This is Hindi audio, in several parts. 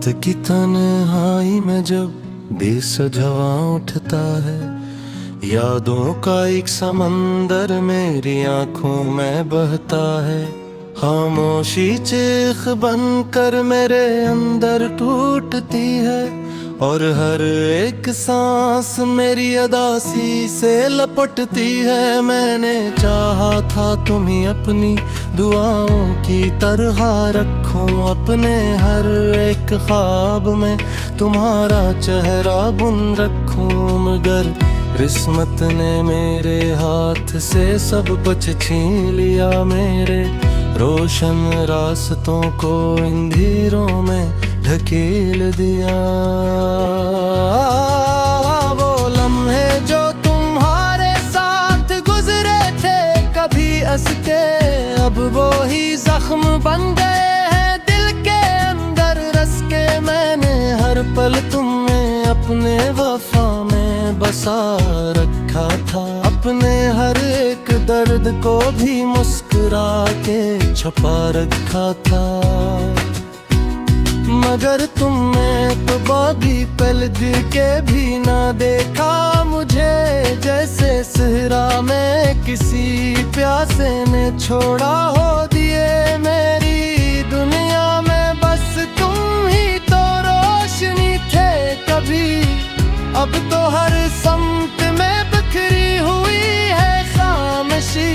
रात की तन्हाई में जब बेसुधा उठता है, यादों का एक समंदर मेरी आंखों में बहता है। खामोशी चीख बनकर मेरे अंदर टूटती है, और हर एक सांस मेरी अदासी से लपटती है। मैंने चाहा था तुम्हें अपनी दुआओं की तरह रखूं, अपने हर एक ख्वाब में तुम्हारा चेहरा बुन रखूं, मगर किस्मत ने मेरे हाथ से सब कुछ छीन लिया। मेरे रोशन रास्तों को अंधेरों में ढकेल दिया। वो लम्हे जो तुम्हारे साथ गुजरे थे कभी हंस के, अब वो ही जख्म बन गए हैं दिल के अंदर रस के। मैंने हर पल तुम्हें अपने वफा में बसा रखा था, अपने हर एक दर्द को भी मुस्कुरा के छुपा रखा था। मगर तुमने तो बागी पल दिल के भी ना देखा मुझे, जैसे सहरा में किसी प्यासे ने छोड़ा हो दिए। मेरी दुनिया में बस तुम ही तो रोशनी थे कभी, अब तो हर सम्त में बिखरी हुई है खामोशी।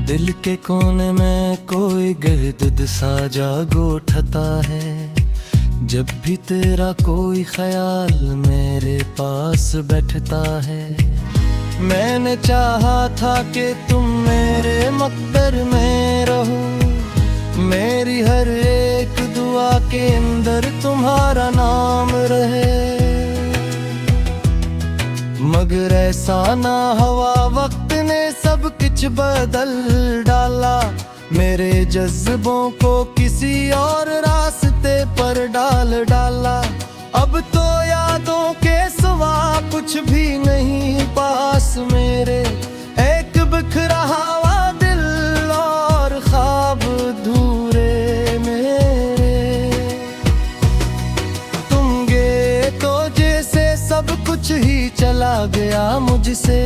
दिल के कोने में कोई गर्द सा जाग उठता है, जब भी तेरा कोई ख्याल मेरे पास बैठता है। मैंने चाहा था कि तुम मेरे मकबर में रहो, मेरी हर एक दुआ के अंदर तुम्हारा नाम रहे। मगर ऐसा ना हुआ, वक्त ने सब कुछ बदल डाला, मेरे जज्बों को किसी और रास्ते पर डाल डाला। अब तो यादों के सिवा कुछ भी नहीं पास मेरे, एक बिखरा हुआ दिल और ख्वाब अधूरे मेरे। तुम गए तो जैसे सब कुछ ही चला गया मुझसे,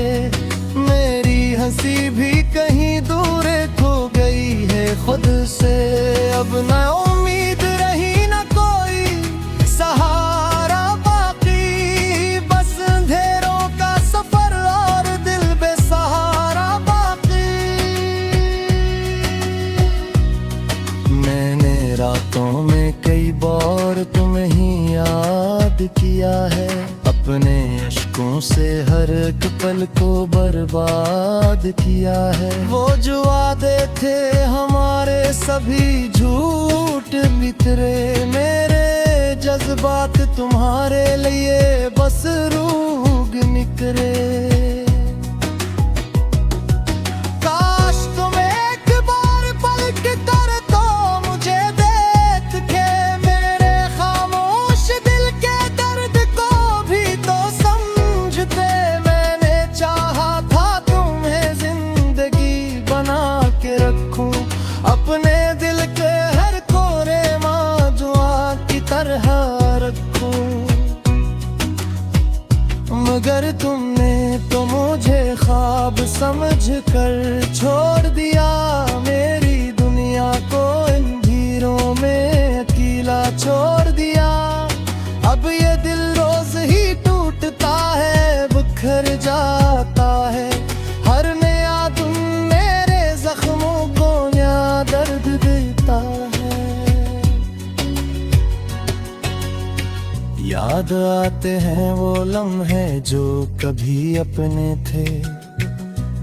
मेरी हंसी भी कहीं दूर खो गई है खुद से। अब न उम्मीद रही न कोई सहारा बाकी, बस अंधेरों का सफर और दिल बेसहारा बाकी। मैंने रातों में कई बार तुम्हें ही याद किया है, अपने अश्कों से हर एक पल को बर्बाद किया है। वो जो वादे थे हमारे सभी झूठ बिखरे, मेरे जज्बात तुम्हारे लिए बस रूह निकरे। काश तुम एक बार पलट कर तो मुझे देख के, मेरे खामोश दिल के दर्द को भी तो समझते। मैंने चाहा था तुम्हें जिंदगी बना के रखूं, अपने दिल के हर कोरे मौजुआ की तरह रखूं। मगर तुमने तो मुझे ख्वाब समझ कर छोड़ दिया, मेरी दुनिया को अंधेरों में अकेला छोड़ दिया। अब ये दिल रोज ही टूटता है, बिखर जाता है, हर नया तुम मेरे जख्मों को नया दर्द देता है। याद आते हैं वो लम्हे जो कभी अपने थे,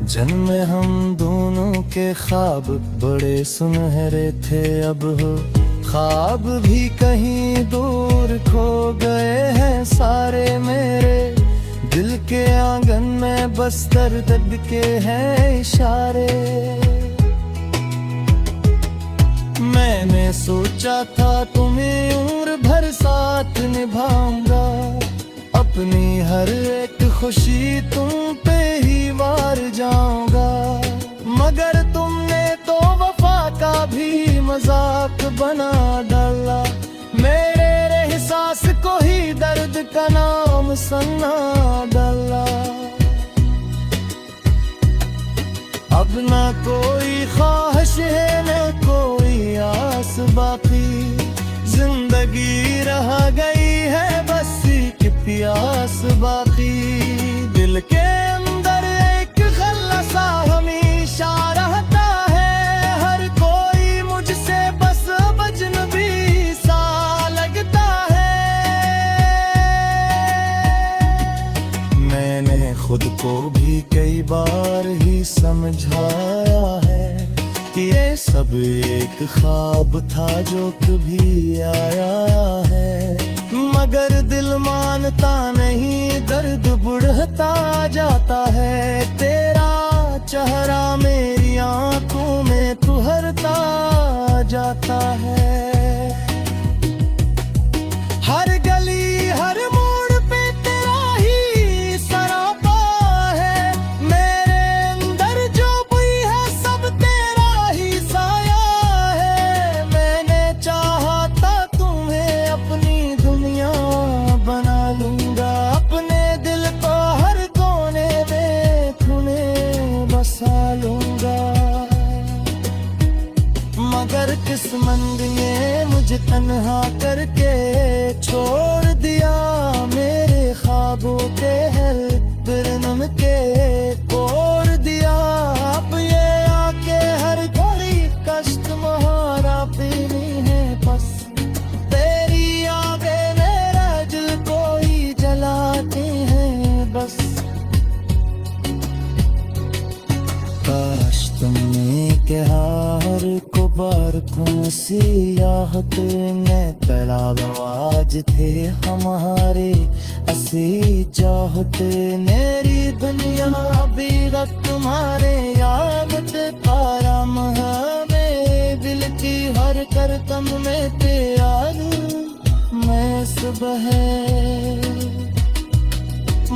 जन्मे हम दोनों के ख्वाब बड़े सुनहरे थे। अब हो ख्वाब भी कहीं दूर खो गए हैं सारे मेरे, दिल के आंगन में बस दर्द के हैं इशारे। मैंने सोचा था तुम्हें उम्र भर साथ निभाऊंगा, अपनी हर एक खुशी तुम पे ही वार जाऊंगा। मगर तुमने तो वफा का भी मजाक दर्द का नाम सन्ना डाला। अब ना कोई ख्वाहिश है न कोई आस बाकी, जिंदगी रह गई है बस एक प्यास बाकी। दिल के अंदर एक खल्लासा हमेशा रहता है, हर कोई मुझसे बस अजनबी सा लगता है। मैंने खुद को भी कई बार ही समझाया है कि ये सब एक ख्वाब था जो कभी आया है, मगर दिल मानता नहीं, दर्द बढ़ता जाता है। तेरा चेहरा मेरी आंखों में तुहरता जाता है। हर गली हर मोड़ पे तेरा ही सरापा है, मेरे अंदर जो भी है सब तेरा ही साया है। मैंने चाहा था तुम्हें अपनी दुनिया बना लूंगा, अपने दिल को हर कोने में तुम्हें बसा लूंगा, मगर किस्मत ने मुझे तन्हा करके छोड़ दिया। मेरे ख्वाबों के हर बिरनम के तोड़ दिया। अब ये आके हर घड़ी कष्ट महारा पीनी है बस, तेरी यादें मेरा दिल को ही जलाती हैं बस। काश तुमने कहा हर को बार कौन सी याहत में तलाब आज थे हमारे असी चाहत। मेरी दुनिया अभी तक तुम्हारे याद पाराम है, दिल की हर करतम में प्यार मैं सुबह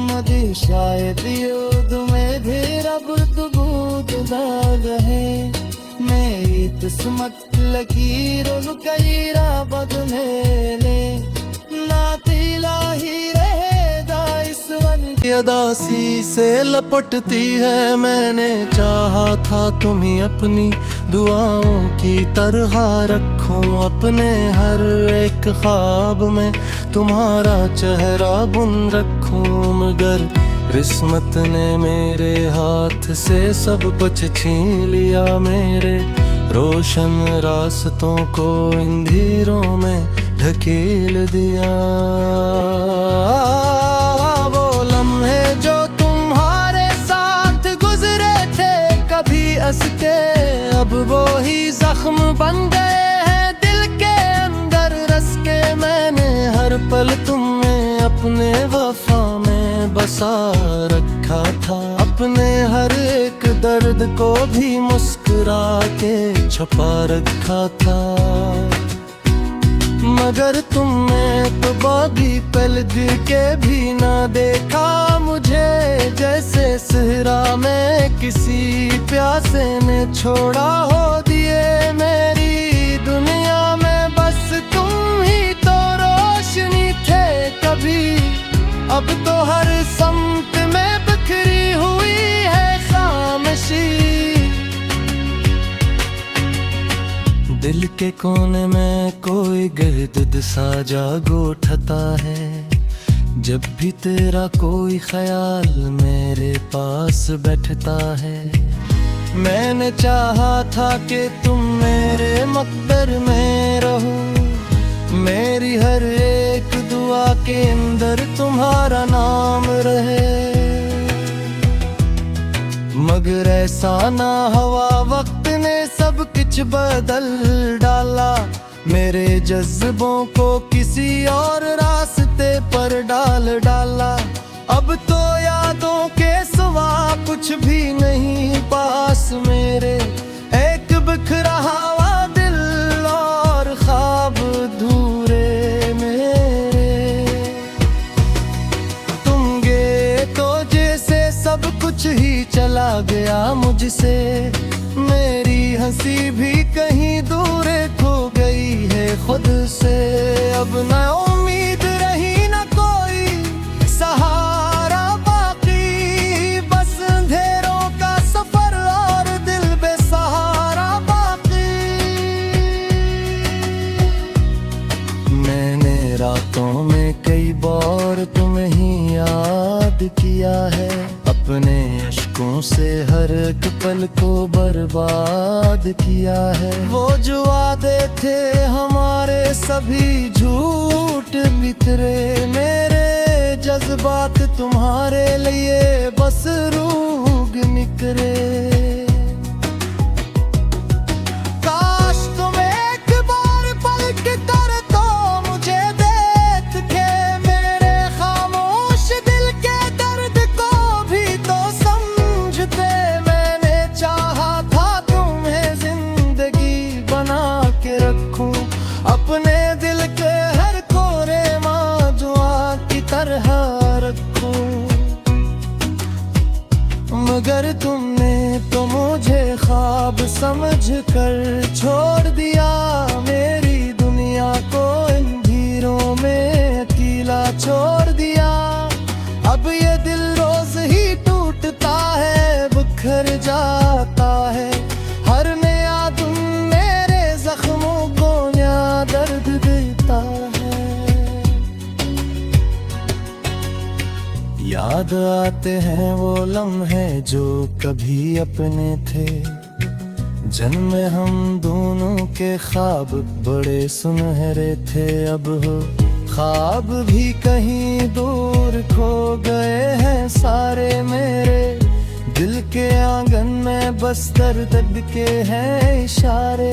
मदी शायद युद्ध में भी रब दूध रहे। मेरी किस्मत लकीरों कई राबत मेले नातीला ही रहेगा इस वन की अदासी से लपटती है। मैंने चाहा था तुम्हें अपनी दुआओं की तरह रखूं, अपने हर एक ख्वाब में तुम्हारा चेहरा बुन रखूं, मगर किस्मत ने मेरे हाथ से सब कुछ छीन लिया। मेरे रोशन रास्तों को अंधेरों में ढकेल दिया। वो लम्हे जो तुम्हारे साथ गुजरे थे कभी हंस के, अब वो ही जख्म बन गए हैं दिल के अंदर रस के। मैंने हर पल तुम्हें अपने वफा में बसा रखा था, अपने हर एक दर्द को भी मुस्कुरा के छुपा रखा था, मगर तुमने तो बागी पल दिल के भी ना देखा मुझे। जैसे सहरा में किसी प्यासे ने छोड़ा हो दिए, मेरी दुनिया में बस तुम ही तो रोशनी थे कभी, अब तो हर सम्त में बिखरी हुई है खामोशी। दिल के कोने में कोई गर्द सा जागो उठता है, जब भी तेरा कोई ख्याल मेरे पास बैठता है। मैंने चाहा था कि तुम मेरे मकबर में रहो, मेरी हर एक दुआ के अंदर तुम्हारा नाम रहे, मगर ऐसा ना हुआ, वक्त ने सब कुछ बदल डाला। मेरे जज्बों को किसी और रास्ते पर डाला। अब तो यादों के सिवा कुछ भी नहीं पास मेरे, एक बिखरा हुआ दिल और ख्वाब अधूरे मेरे। तुम गए तो जैसे सब कुछ ही चला गया मुझसे, मेरी हंसी भी कहीं दूर खो गई है खुद से। अब ना उम्मीद रही ना आंखों से हर एक पल को बर्बाद किया है। वो जो वादे थे हमारे सभी झूठ बिखरे, मेरे जज्बात तुम्हारे लिए बस रूग निकरे। काश तुम एक बार पलक कर तो मुझे देख के, मेरे खामोश दिल के दर्द को भी तो समझते। मैंने चाहा था तुम्हें जिंदगी बना के रखूं, अपने दिल के हर कोने मौजुआ की तरह रखूं। मगर तुमने तो मुझे ख्वाब समझ कर छोड़ दिया, मेरी दुनिया को अंधेरों में अकेला छोड़ दिया। अब ये दिल रोज ही टूटता है, बिखर जाता है। हर नया दिन मेरे जख्मों को नया दर्द देता है। याद आते हैं वो लम्हे जो कभी अपने थे, जन्मे हम दोनों के ख्वाब बड़े सुनहरे थे। अब हो ख्वाब भी कहीं दूर खो गए हैं सारे, मेरे दिल के आंगन में बस दर्द के हैं इशारे।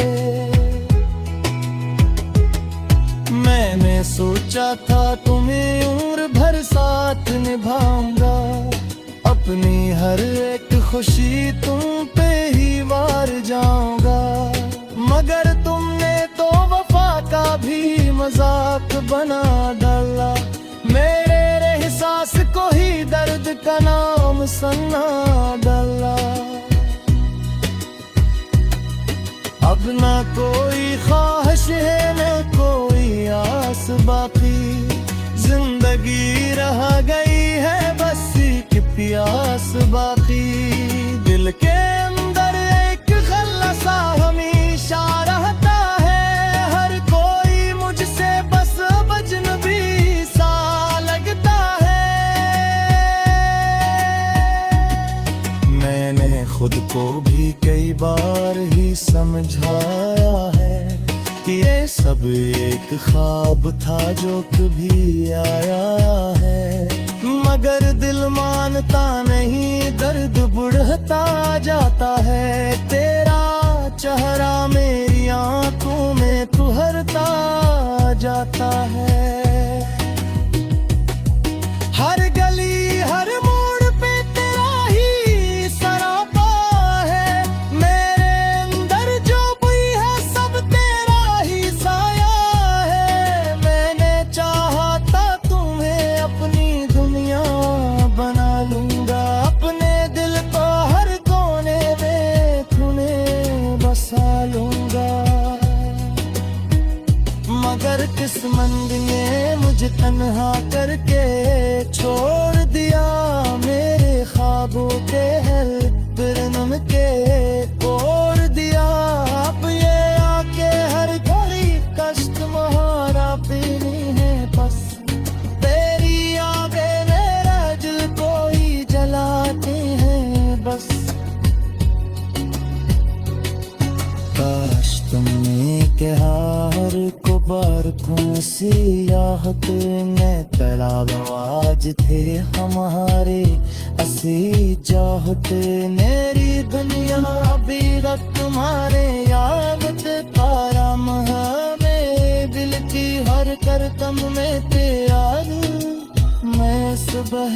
मैंने सोचा था तुम्हें उम्र भर साथ निभाऊंगा, अपनी हर एक खुशी तुम पे ही वार जाऊंगा। मगर तुमने तो वफा का भी मजाक बना डाला, मेरे एहसास को ही दर्द का नाम सन्ना डाला। अब ना कोई ख्वाहिश है न कोई आस बाकी, जिंदगी रह गई है बस एक प्यास बाकी। दिल के अंदर एक खल्लासा हमेशा रहता है, हर कोई मुझसे बस अजनबी सा लगता है। मैंने खुद को भी कई बार ही समझाया है कि ये सब एक ख्वाब था जो कभी आया है। मगर दिल मानता नहीं, दर्द बढ़ता जाता है। तेरा चेहरा मेरी आंखों में तुहरता जाता है। हर गली हर मोड़ पे तेरा ही सरापा है, मेरे अंदर जो भी है सब तेरा ही साया है। मैंने चाहा था तुम्हें अपनी दुनिया बना लूंगा, अपने दिल को हर कोने में तुम्हें बसा लूंगा। मगर किस्मत ने मुझे तन्हा करके छोड़ दिया, मेरे ख्वाबों के हल बिरनम के तोड़ दिया। अब ये आके हर घड़ी कष्ट महारा पीनी है बस, तेरी यादें मेरा दिल को ही जलाती हैं बस। काश तुमने कहा हर को बार सियाहत में तलाब आज थे हमारे असी चाहत। मेरी दुनिया अभी तक तुम्हारे याद पारा में, दिल की हर करतम में प्यार मैं सुबह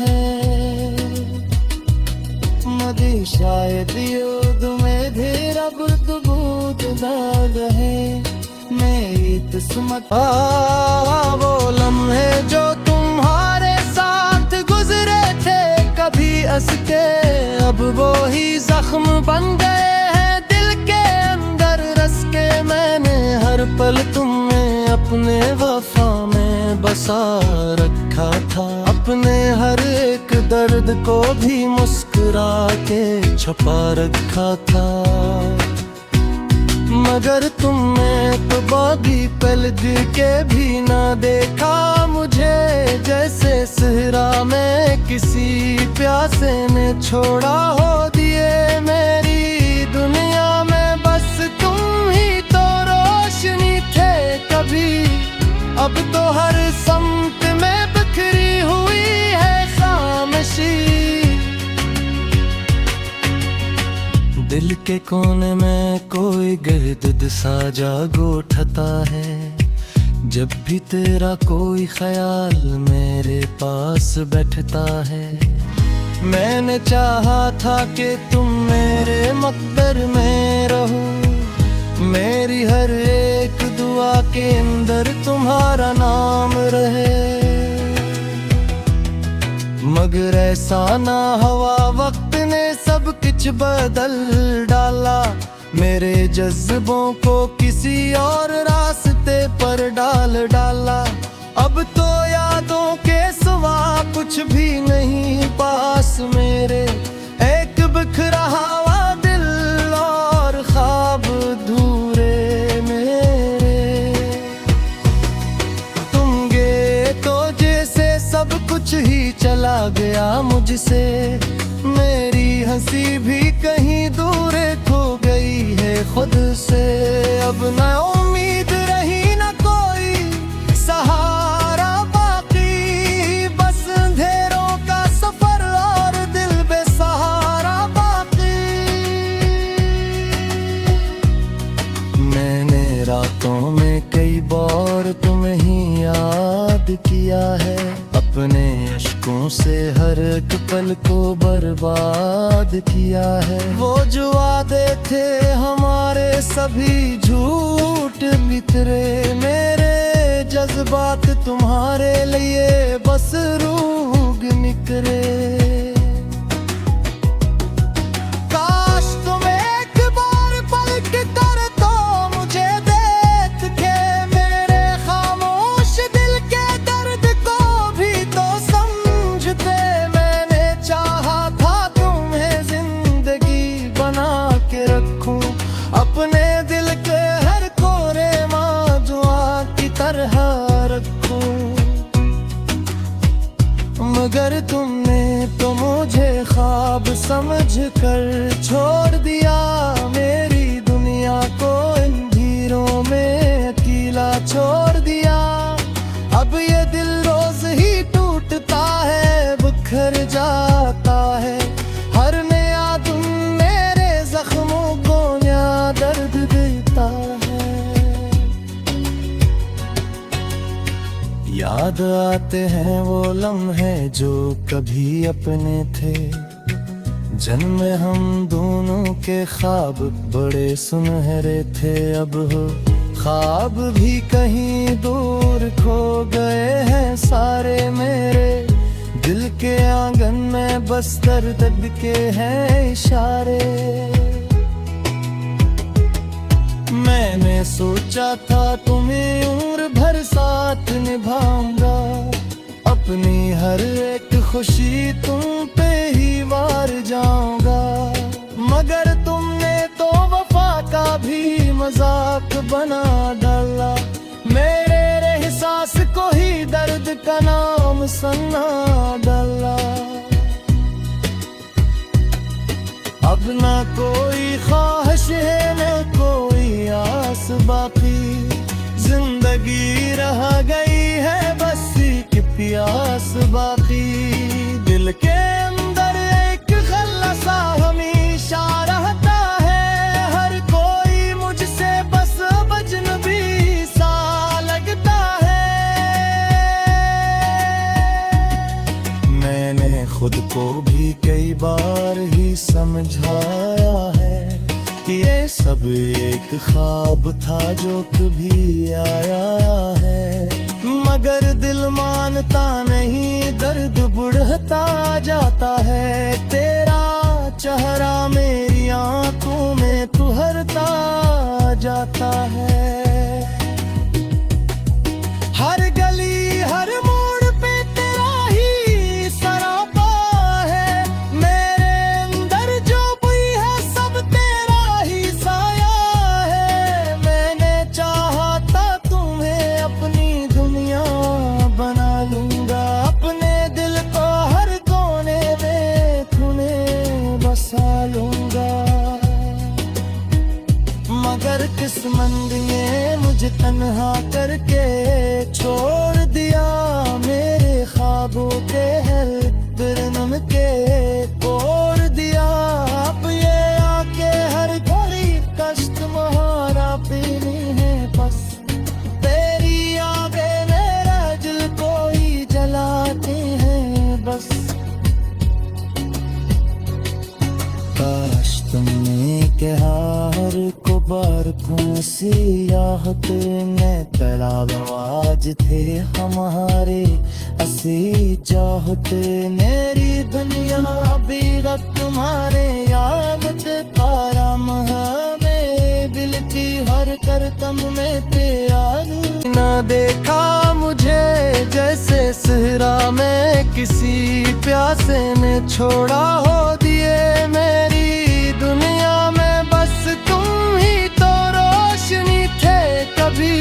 मदी शायद युद्ध में भी रब दूत दाग है मेरी किस्मत। वो लम्हे जो तुम्हारे साथ गुजरे थे कभी हंस के, अब वो ही जख्म बन गए हैं दिल के अंदर रस के। मैंने हर पल तुम्हें अपने वफा में बसा रखा था, अपने हर एक दर्द को भी मुस्कुरा के छुपा रखा था। मगर तुमने तो बागी पल के भी ना देखा मुझे, जैसे सहरा में किसी प्यासे ने छोड़ा हो दिया। अब तो हर सम्त में बिखरी हुई है खामोशी। दिल के कोने में कोई गर्द सा जागो उठता है, जब भी तेरा कोई ख्याल मेरे पास बैठता है। मैंने चाहा था कि तुम मेरे मकबर में रहो, मेरी हर एक दुआ के अंदर तुम्हारा नाम रहे। मगर ऐसा ना हुआ, वक्त ने सब कुछ बदल डाला, मेरे जज्बों को किसी और रास्ते पर डाला। अब तो यादों के सिवा कुछ भी नहीं पास मेरे, एक बिखरा हुआ दिल और ख्वाब अधूरे मेरे। तुम गए तो जैसे सब कुछ ही चला गया मुझसे, मेरी हंसी भी कहीं दूर खो गई है खुद से। अब न उम्मीद रही न कोई सहारा बाकी, बस अंधेरों का सफर और दिल बेसहारा बाकी। मैंने रातों में कई बार तुम्हें ही याद किया है, अपने अश्कों से हर एक पल को बर्बाद किया है। वो जो वादे थे हमारे सभी झूठ बिखरे, मेरे जज्बात तुम्हारे लिए बस रूह निकरे। काश तुम एक बार पलट कर तो मुझे देख के, मेरे खामोश दिल के दर्द को भी तो समझते। मैंने चाहा था तुम्हें जिंदगी बना के रखूं, अपने दिल के हर कोरे मौजुआ की तरह रखूं। मगर तुमने तो मुझे ख्वाब समझ कर छोड़ दिया, मेरी दुनिया को अंधेरों में अकेला छोड़ दिया। अब ये दिल रोज ही टूटता है, बिखर जाता है, हर नया दिन मेरे जख्मों को नया दर्द देता है। याद आते हैं वो लम्हे जो कभी अपने थे, जन्म हम दोनों के ख्वाब बड़े सुनहरे थे। अब हो ख्वाब भी कहीं दूर खो गए हैं सारे मेरे, दिल के आंगन में बस दर्द के हैं इशारे। मैंने सोचा था तुम्हें उम्र भर साथ निभाऊंगा, अपनी हर एक खुशी तुम पे ही वार जाऊंगा। मगर तुमने तो वफा का भी मजाक बना डाला, मेरे एहसास को ही दर्द का नाम सन्ना डाला। अब ना कोई ख्वाहिश है न कोई आस बाकी, जिंदगी रह गई है बस एक प्यास बाकी। दिल के अंदर एक खल्लासा हमेशा रहता है, हर कोई मुझसे बस अजनबी सा लगता है। मैंने खुद को भी कई बार ही समझाया है कि ये सब एक ख्वाब था जो कभी आया है। मगर दिल मानता नहीं, दर्द बढ़ता जाता है, तेरा चेहरा मेरी आंखों में तुहरता जाता है। हर गली हर मोड़ पे तेरा ही सरापा है, मेरे अंदर जो भी है सब तेरा ही साया है। मैंने चाहा था तुम्हें अपनी दुनिया बना लूंगा, अपने दिल को हर कोने में खो के हार को बार सियाहत में तलाब आज थे हमारे असी चाहत मेरी दुनिया भी तुम्हारे याद पाराम मेरे दिल की हर करतम में प्यार ना देखा मुझे जैसे सहरा में किसी प्यासे ने छोड़ा हो दिए मेरी दुनिया में बस तुम ही तो रोशनी थे कभी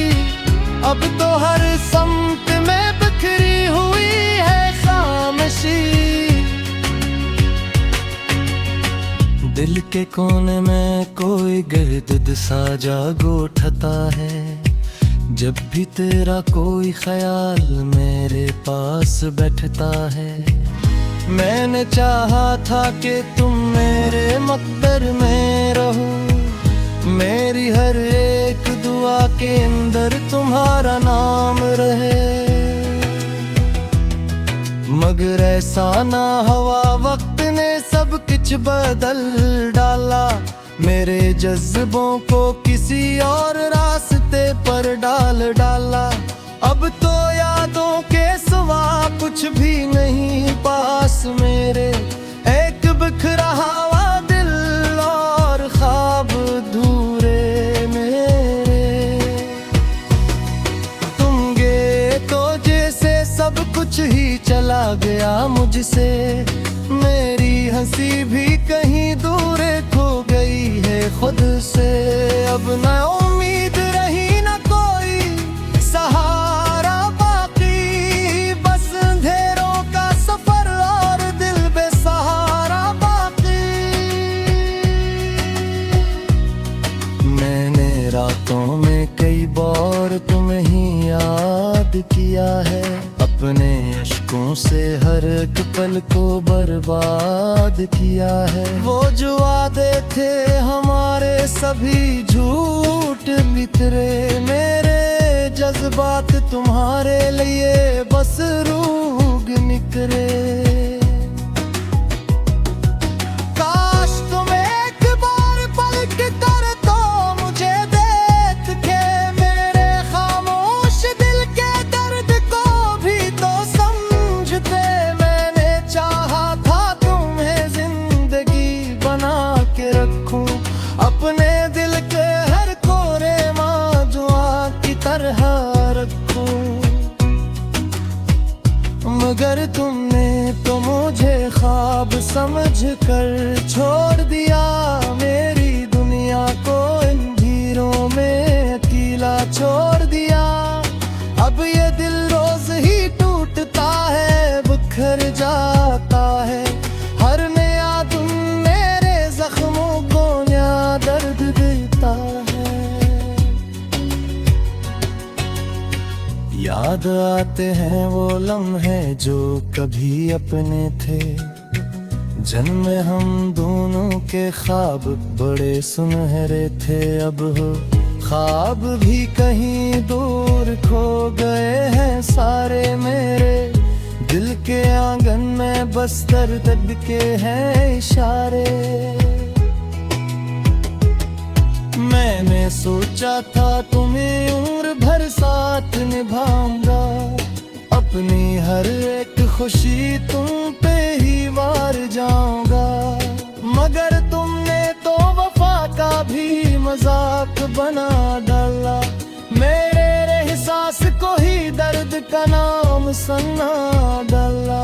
अब तो हर सम्त में बिखरी हुई है खामोशी दिल के कोने में कोई गिरद सा जागो उठता है जब भी तेरा कोई ख्याल मेरे पास बैठता है मैंने चाहा था कि तुम मेरे मकबर में रहो मेरी हर एक दुआ के अंदर तुम्हारा नाम रहे मगर ऐसा ना हुआ वक्त ने सब कुछ बदल डाला मेरे जज्बों को किसी और रास्ते पर डाला अब तो यादों के सिवा कुछ भी नहीं पास मेरे एक बिखरा हुआ दिल और ख्वाब अधूरे मेरे तुम गए तो जैसे सब कुछ ही चला गया मुझसे मेरी हंसी भी कहीं दूर खो गई है खुद से अब न उम्मीद रही न कोई सहारा बाकी बस अंधेरों का सफर और दिल बेसहारा बाकी मैंने रातों में कई बार तुम्हें ही याद किया है अपने अश्कों से हर एक पल को बर्बाद किया है वो जो वादे थे हमारे सभी झूठ निकले मेरे जज्बात तुम्हारे लिए बस रूह निकले काश तुम एक बार पलट कर तो मुझे देख के मेरे खामोश दिल के दर्द को भी तो समझते मैंने चाहा था तुम्हें जिंदगी बना के रखूं अपने दिल के हर कोरे मौजुआ की तरह रखूं मगर तुमने तो मुझे ख्वाब समझ कर छोड़ दिया मेरी दुनिया को इन भीड़ों में अकेला छोड़ दिया अब ये दिल रोज ही टूटता है बिखर जाता है हर नया तुम मेरे जख्मों को नया दर्द देता है याद आते हैं वो लम्हे जो कभी अपने थे जन्म हम दोनों के ख्वाब बड़े सुनहरे थे अब हो ख्वाब भी कहीं दूर खो गए हैं सारे मेरे दिल के आंगन में बस दर्द के हैं इशारे मैंने सोचा था तुम्हें उम्र भर साथ निभाऊंगा अपनी हर एक खुशी तुम पे ही वार जाऊंगा मगर तुमने तो वफा का भी मजाक बना डाला मेरे एहसास को ही दर्द का नाम सन्ना डाला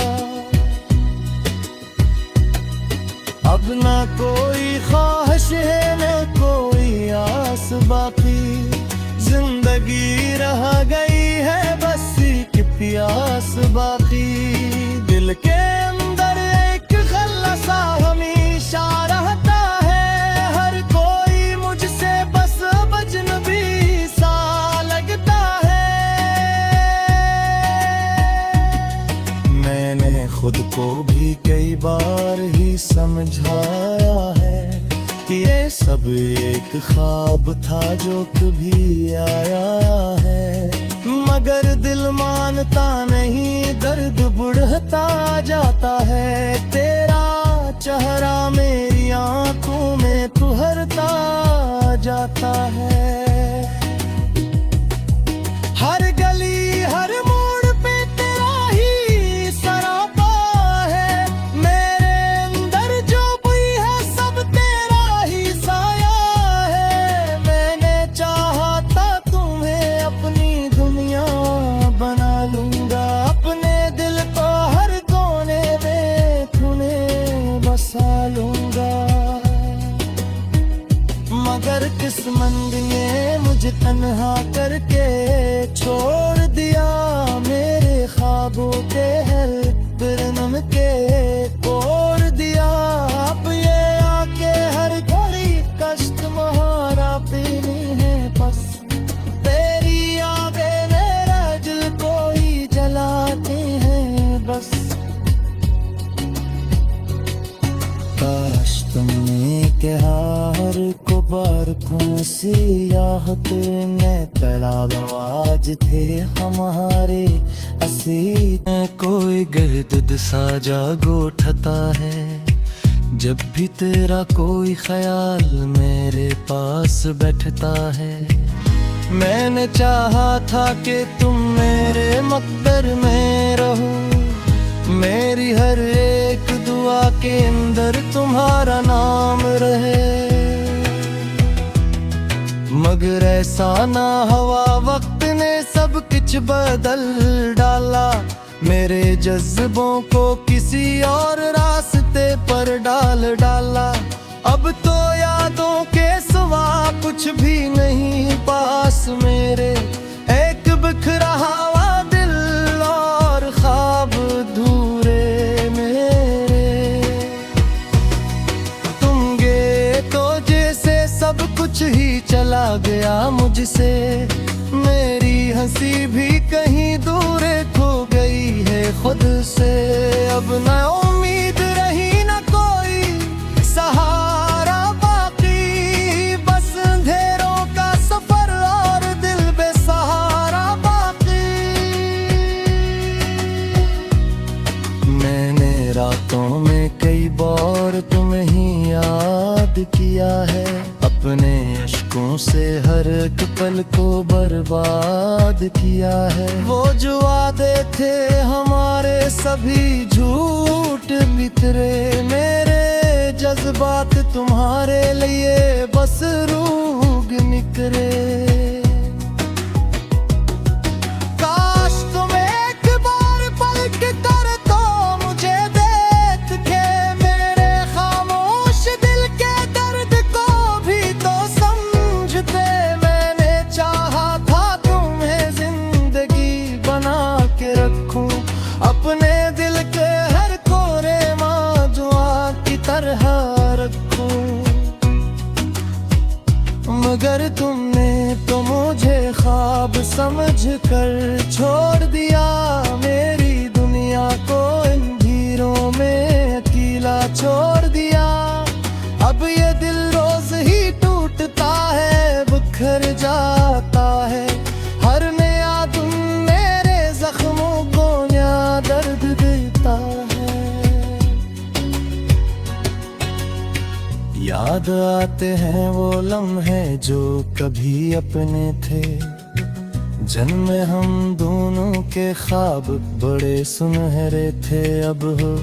अब ना कोई ख्वाहिश है न कोई आस बाकी जिंदगी रह गई है बस एक प्यास बाकी दिल के अंदर एक खल्लासा हमेशा रहता है हर कोई मुझसे बस अजनबी सा लगता है मैंने खुद को भी कई बार ही समझाया है कि ये सब एक ख्वाब था जो कभी आया है मगर दिल मानता नहीं दर्द बढ़ता जाता है तेरा चेहरा मेरी आंखों में तुहरता मुझे तन्हा करके छोड़ दिया। मेरे ख्वाबों के हर बिरनम के तोड़ दिया। अब ये आके हर घड़ी कष्ट महारा पीनी है बस। तेरी यादें मेरा दिल को ही जलाती हैं बस। काश तुमने कहा हर को बार कौन सी याहत में तालाब आज थे हमारे असी। कोई गर्द सा जागो उठता है जब भी तेरा कोई ख्याल मेरे पास बैठता है। मैंने चाहा था कि तुम मेरे मकबर में रहो। मेरी हर एक दुआ के अंदर तुम्हारा नाम रहे। मगर ऐसा ना हुआ, वक्त ने सब कुछ बदल डाला। मेरे जज्बों को किसी और रास्ते पर डाला। अब तो यादों के सिवा कुछ भी नहीं पास मेरे। एक बिखरा हुआ दिल और ख्वाब अधूरे मेरे। तुम गए तो जैसे सब कुछ ही चला गया मुझसे। मेरी हंसी भी कहीं दूर खो गई है खुद से। अब न उम्मीद रही न कोई सहारा बाकी। बस अंधेरों का सफर और दिल बेसहारा बाकी। मैंने रातों में कई बार तुम्हें ही याद किया है। अपने अश्कों से हर एक पल को बर्बाद किया है। वो जो वादे थे हमारे सभी झूठ बिखरे। मेरे जज्बात तुम्हारे लिए बस रूग निकरे। काश तुम एक बार पलट कर तो मुझे देख के। मेरे खामोश दिल के दर्द को भी तो समझते। मैंने चाहा था तुम्हें जिंदगी बना के रखूं। अपने दिल के हर कोरे मौजुआ की तरह रखूं। मगर तुमने तो मुझे ख्वाब समझ कर छोड़ दिया। मेरी दुनिया को अंधेरों में अकेला छोड़ दिया। अब ये दिल रोज ही टूटता है, बिखर जाता है। हर नया दिन मेरे जख्मों को नया दर्द देता है। याद आते हैं वो लम्हे जो कभी अपने थे। जन्म हम दोनों के ख्वाब बड़े सुनहरे थे। अब हो